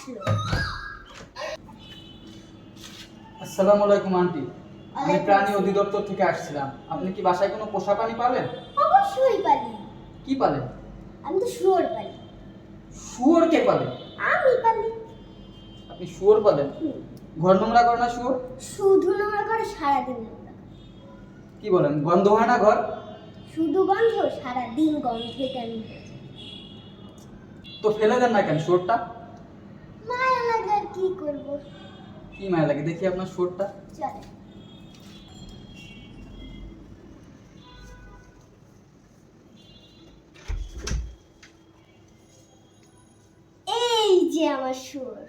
আসলো। আসসালামু আলাইকুম আন্টি। আমি ওয়ালাইকুম প্রাণী আসসালাম। অধিদপ্তর থেকে আসছিলাম। আপনি কি বাসায় কোনো পোষা প্রাণী পালেন? অবশ্যই পালি। কি পালেন? আমি তো শুয়োর পালি। শুয়োর কে পালে? আমি পালি। আপনি শুয়োর পালেন? ঘর নোংরা করে না শুয়োর? শুধু নোংরা করে সারাদিন নোংরা করে। কি বলেন, গন্ধ হয় না ঘর? শুধু গন্ধ, সারাদিন গন্ধে কেন হয়ে যায়। তো ফেলে দেন না কেন শুয়োরটা? মায়া লাগে আর কি করবো। কি মায়া লাগে, দেখি আপনার শুয়োরটা। চলে। এই যে আমার শুয়োর।